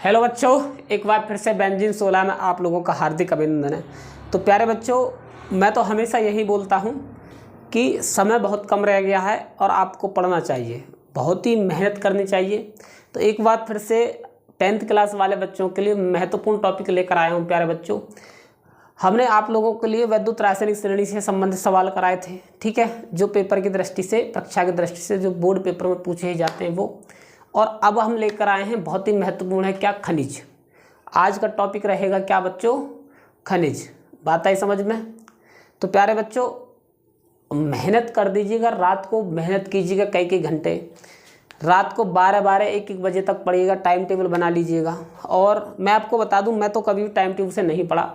Hello बच्चों, एक बार फिर से बेंजीन 16 में आप लोगों का हार्दिक अभिनंदन है। तो प्यारे बच्चों, मैं तो हमेशा यही बोलता हूँ कि समय बहुत कम रह गया है और आपको पढ़ना चाहिए, बहुत ही मेहनत करनी चाहिए। तो एक बार फिर से 10th क्लास वाले बच्चों के लिए महत्वपूर्ण टॉपिक लेकर आया हूँ। प्यारे बच्चों, हमने आप लोगों के लिए वैद्युत रासायनिक श्रेणी से संबंधित सवाल कराए थे, ठीक है, जो पेपर की दृष्टि से, कक्षा की दृष्टि से जो बोर्ड पेपर में पूछे ही जाते हैं वो। और अब हम लेकर आए हैं बहुत ही महत्वपूर्ण है, क्या, खनिज। आज का टॉपिक रहेगा क्या बच्चों, खनिज। बात आई समझ में? तो प्यारे बच्चों, मेहनत कर दीजिएगा, रात को मेहनत कीजिएगा, कई घंटे रात को 12-12 1-1 बजे तक पढ़िएगा, टाइम टेबल बना लीजिएगा। और मैं आपको बता दूं, मैं तो कभी भी टाइम टेबल से नहीं पढ़ा,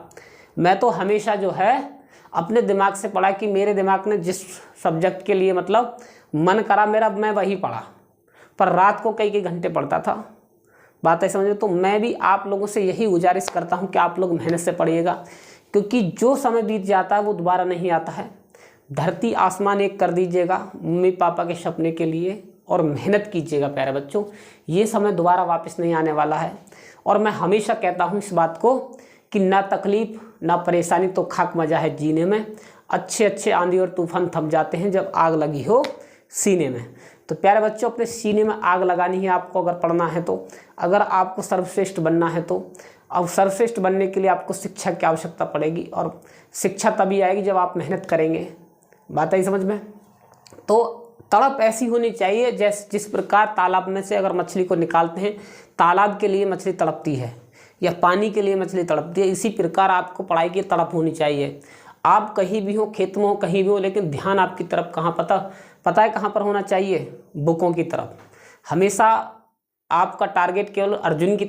मैं तो हमेशा जो है अपने दिमाग से पढ़ा कि मेरे दिमाग ने जिस सब्जेक्ट के लिए मतलब मन करा मेरा, मैं वही पढ़ा, पर रात को कई घंटे पढ़ता था। बात है समझ में? तो मैं भी आप लोगों से यही गुजारिश करता हूं कि आप लोग मेहनत से पढ़िएगा, क्योंकि जो समय बीत जाता है वो दोबारा नहीं आता है। धरती आसमान एक कर दीजिएगा मम्मी पापा के सपने के लिए और मेहनत कीजिएगा प्यारे बच्चों, ये समय दोबारा वापस नहीं आने वाला है। और मैं हमेशा कहता हूँ इस बात को कि ना तकलीफ ना परेशानी तो खाक मजा है जीने में। अच्छे आंधी और तूफान थम जाते हैं जब आग लगी हो सीने में। तो प्यारे बच्चों, अपने सीने में आग लगानी है आपको अगर पढ़ना है तो, अगर आपको सर्वश्रेष्ठ बनना है तो। अब सर्वश्रेष्ठ बनने के लिए आपको शिक्षा की आवश्यकता पड़ेगी, और शिक्षा तभी आएगी जब आप मेहनत करेंगे। बात आई समझ में? तो तड़प ऐसी होनी चाहिए जिस प्रकार तालाब में से अगर मछली को निकालते हैं, तालाब के लिए मछली तड़पती है या पानी के लिए मछली तड़पती है, इसी प्रकार आपको पढ़ाई की तड़प होनी चाहिए। आप कहीं भी हो, खेत में हो, कहीं भी हो, लेकिन ध्यान आपकी तरफ कहाँ पता है कहाँ पर होना चाहिए? बुकों की तरफ। हमेशा आपका टारगेट केवल अर्जुन की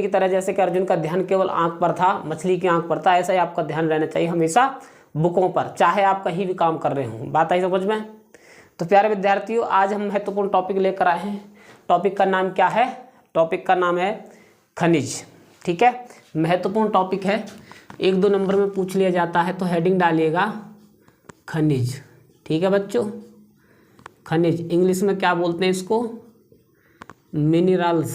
तरह, जैसे कि अर्जुन का ध्यान केवल आंख पर था, मछली की आंख पर था, ऐसा ही आपका ध्यान रहना चाहिए हमेशा बुकों पर, चाहे आप कहीं भी काम कर रहे हो। बात आई समझ में? तो प्यारे विद्यार्थियों, आज हम महत्वपूर्ण टॉपिक लेकर आए हैं। टॉपिक का नाम क्या है? टॉपिक का नाम है खनिज, ठीक है। महत्वपूर्ण टॉपिक है, 1-2 नंबर में पूछ लिया जाता है, तो हेडिंग डालिएगा खनिज, ठीक है बच्चों। खनिज इंग्लिश में क्या बोलते हैं इसको? मिनरल्स।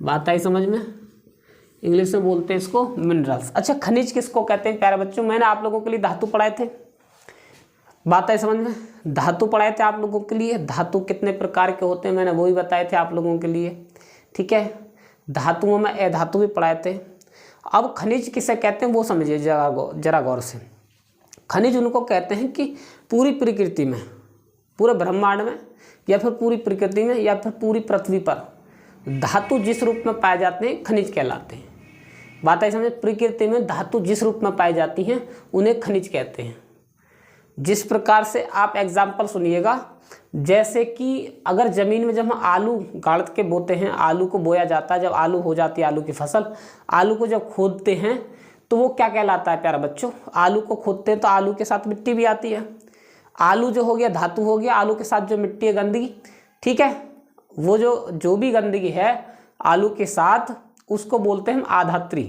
बात आई समझ में? इंग्लिश में बोलते हैं इसको मिनरल्स। अच्छा, खनिज किसको कहते हैं प्यारे बच्चों? मैंने आप लोगों के लिए धातु पढ़ाए थे। बात आई समझ में? धातु पढ़ाए थे आप लोगों के लिए। धातु कितने प्रकार के होते हैं मैंने वो भी बताए थे आप लोगों के लिए, ठीक है। धातुओं में अधातु भी पढ़ाए थे। अब खनिज किसे कहते हैं वो समझिए जरा गौर से। खनिज उनको कहते हैं कि पूरी प्रकृति में, पूरे ब्रह्मांड में, या फिर पूरी प्रकृति में, या फिर पूरी पृथ्वी पर धातु जिस रूप में पाए जाते हैं खनिज कहलाते हैं। बात है समझे? प्रकृति में धातु जिस रूप में पाई जाती हैं उन्हें खनिज कहते हैं। जिस प्रकार से आप एग्जाम्पल सुनिएगा, जैसे कि अगर ज़मीन में जब हम आलू गाड़ के बोते हैं, आलू को बोया जाता है, जब आलू हो जाती है आलू की फसल, आलू को जब खोदते हैं तो वो क्या कहलाता है प्यारा बच्चों? आलू को खोदते हैं तो आलू के साथ मिट्टी भी आती है। आलू जो हो गया धातु हो गया, आलू के साथ जो मिट्टी है गंदगी, ठीक है, वो जो भी गंदगी है आलू के साथ, उसको बोलते हैं हम आधात्री,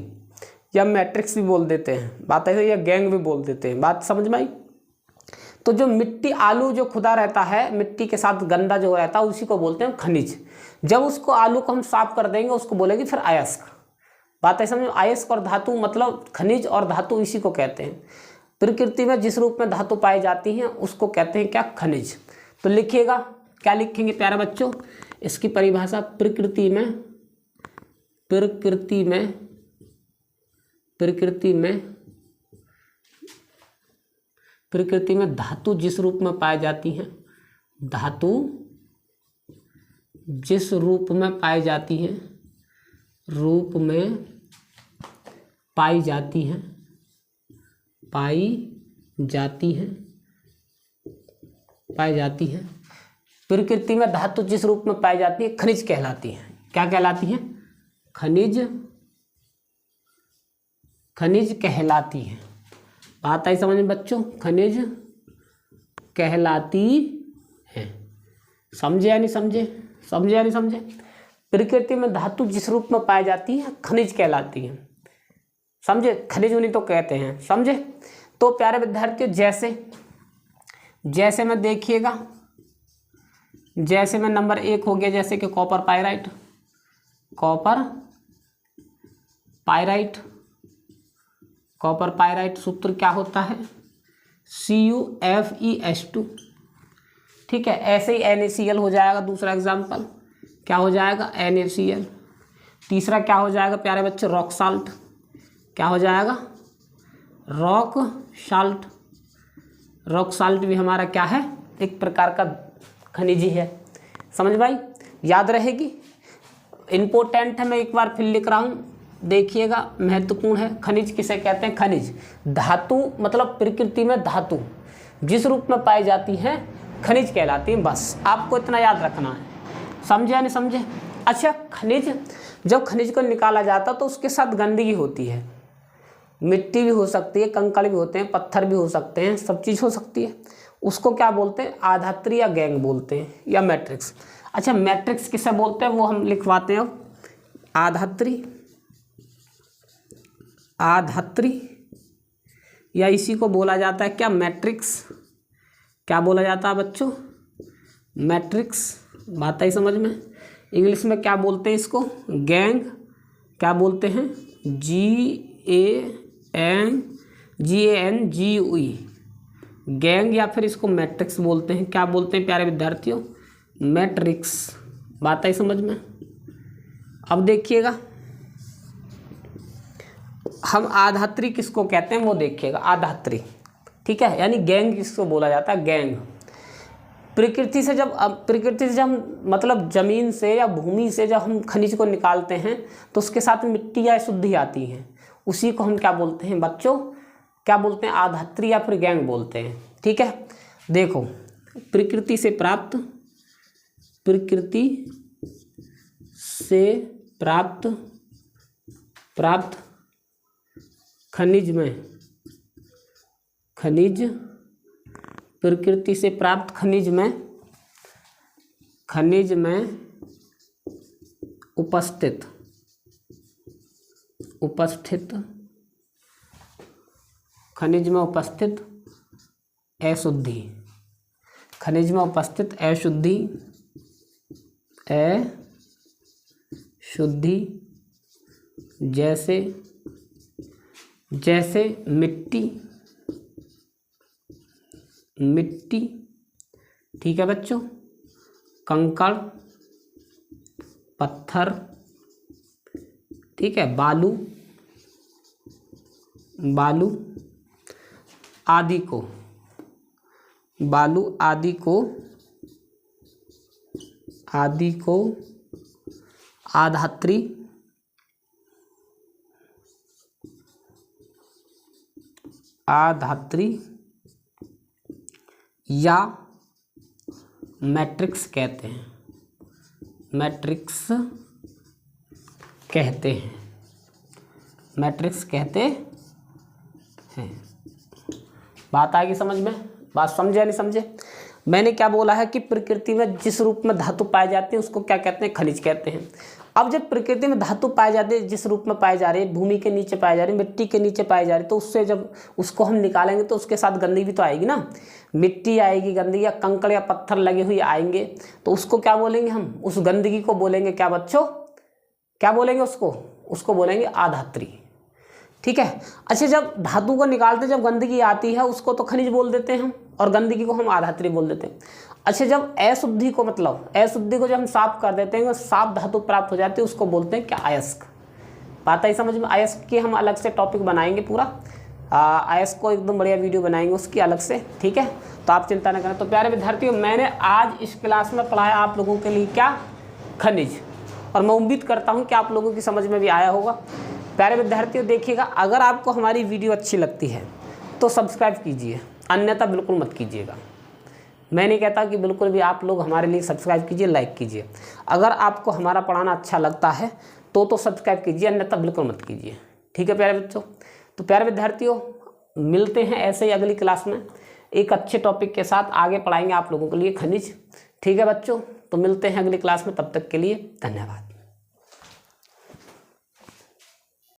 या मैट्रिक्स भी बोल देते हैं, बात ऐसे, या गैंग भी बोल देते हैं। बात समझ में आई? तो जो मिट्टी, आलू जो खुदा रहता है, मिट्टी के साथ गंदा जो रहता है, उसी को बोलते हैं खनिज। जब उसको आलू को हम साफ कर देंगे उसको बोलेंगे फिर अयस्क। बात है समझो? अयस्क और धातु मतलब खनिज और धातु इसी को कहते हैं। प्रकृति में जिस रूप में धातु पाई जाती हैं उसको कहते हैं क्या? खनिज। तो लिखिएगा, क्या लिखेंगे प्यारे बच्चों? इसकी परिभाषा, प्रकृति में धातु जिस रूप में पाई जाती हैं, धातु जिस रूप में पाई जाती हैं, रूप में पाई जाती हैं, प्रकृति में धातु जिस रूप में पाई जाती है खनिज कहलाती हैं। क्या कहलाती हैं? खनिज कहलाती हैं। बात आई समझ में बच्चों? खनिज कहलाती है। समझे या नहीं समझे? प्रकृति में धातु जिस रूप में पाई जाती है खनिज कहलाती है। समझे? खनिज उन्हीं तो कहते हैं। समझे? तो प्यारे विद्यार्थियों, जैसे में देखिएगा जैसे में नंबर 1 हो गया जैसे कि copper pyrite, copper pyrite, copper pyrite सूत्र क्या होता है CuFeS2। ठीक है, ऐसे ही NaCl हो जाएगा। दूसरा एग्जाम्पल क्या हो जाएगा NaCl। तीसरा क्या हो जाएगा प्यारे बच्चों रॉक साल्ट, क्या हो जाएगा रॉक साल्ट। रॉक साल्ट भी हमारा क्या है एक प्रकार का खनिज ही है। समझ भाई, याद रहेगी, इम्पोर्टेंट है। मैं एक बार फिर लिख रहा हूँ, देखिएगा, महत्वपूर्ण है। खनिज किसे कहते हैं? खनिज धातु, मतलब प्रकृति में धातु जिस रूप में पाई जाती है खनिज कहलाती है। बस आपको इतना याद रखना है, समझे या नहीं समझे? अच्छा, खनिज, जब खनिज को निकाला जाता तो उसके साथ गंदगी होती है, मिट्टी भी हो सकती है, कंकड़ भी होते हैं, पत्थर भी हो सकते हैं, सब चीज़ हो सकती है। उसको क्या बोलते हैं? आधात्री या गैंग बोलते हैं, या मैट्रिक्स। अच्छा, मैट्रिक्स किसे बोलते हैं वो हम लिखवाते हैं अब। आधात्री, आधात्री, या इसी को बोला जाता है क्या मैट्रिक्स। क्या बोला जाता है बच्चों? मैट्रिक्स। बात आई समझ में? इंग्लिश में क्या बोलते हैं इसको? गैंग। क्या बोलते हैं? GANGUE, गैंग, या फिर इसको मैट्रिक्स बोलते हैं। क्या बोलते हैं प्यारे विद्यार्थियों? मैट्रिक्स। बात आई समझ में? अब देखिएगा, हम आधात्री किसको कहते हैं वो देखिएगा। आधात्री, ठीक है, यानी गैंग किसको बोला जाता है? गैंग। प्रकृति से जब हम मतलब ज़मीन से या भूमि से जब हम खनिज को निकालते हैं तो उसके साथ मिट्टी या अशुद्धि आती है, उसी को हम क्या बोलते हैं बच्चों? क्या बोलते हैं? आधात्री या फिर गैंग बोलते हैं। ठीक है, देखो, प्रकृति से प्राप्त खनिज में, प्रकृति से प्राप्त खनिज में उपस्थित खनिज में उपस्थित अशुद्धि, खनिज में उपस्थित अशुद्धि जैसे मिट्टी, ठीक है बच्चों, कंकड़, पत्थर, ठीक है, बालू आदि को आधात्री या मैट्रिक्स कहते हैं। मैट्रिक्स कहते हैं। बात आएगी समझ में? बात समझे या नहीं समझे? मैंने क्या बोला है कि प्रकृति में जिस रूप में धातु पाई जाती है उसको क्या कहते हैं? खनिज कहते हैं। अब जब प्रकृति में धातु पाई जाती है, जिस रूप में पाई जा रही है, भूमि के नीचे पाई जा रही है, मिट्टी के नीचे पाई जा रही है, तो उससे जब उसको हम निकालेंगे तो उसके साथ गंदगी भी तो आएगी ना, मिट्टी आएगी, गंदगी, या कंकड़ या पत्थर लगे हुए आएंगे, तो उसको क्या बोलेंगे हम? उस गंदगी को बोलेंगे क्या बच्चों? क्या बोलेंगे उसको बोलेंगे आधात्री। ठीक है। अच्छा, जब धातु को निकालते जब गंदगी आती है उसको तो खनिज बोल देते हैं हम, और गंदगी को हम आधात्री बोल देते हैं। अच्छा, जब अशुद्धि को जब हम साफ कर देते हैं, साफ धातु प्राप्त हो जाती है, उसको बोलते हैं क्या? अयस्क। बात आई समझ में? अयस्क की हम अलग से टॉपिक बनाएंगे पूरा, अयस्क को एकदम बढ़िया वीडियो बनाएंगे उसकी अलग से। ठीक है, तो आप चिंता न करें। तो प्यारे विद्यार्थियों, मैंने आज इस क्लास में पढ़ाया आप लोगों के लिए क्या? खनिज। और मैं उम्मीद करता हूँ कि आप लोगों की समझ में भी आया होगा। प्यारे विद्यार्थियों, देखिएगा, अगर आपको हमारी वीडियो अच्छी लगती है तो सब्सक्राइब कीजिए, अन्यथा बिल्कुल मत कीजिएगा। मैं नहीं कहता कि बिल्कुल भी आप लोग हमारे लिए सब्सक्राइब कीजिए, लाइक कीजिए। अगर आपको हमारा पढ़ाना अच्छा लगता है तो सब्सक्राइब कीजिए, अन्यथा बिल्कुल मत कीजिए। ठीक है प्यारे बच्चों? तो प्यारे विद्यार्थियों, मिलते हैं ऐसे ही अगली क्लास में एक अच्छे टॉपिक के साथ। आगे पढ़ाएंगे आप लोगों के लिए खनिज। ठीक है बच्चों, तो मिलते हैं अगली क्लास में, तब तक के लिए धन्यवाद।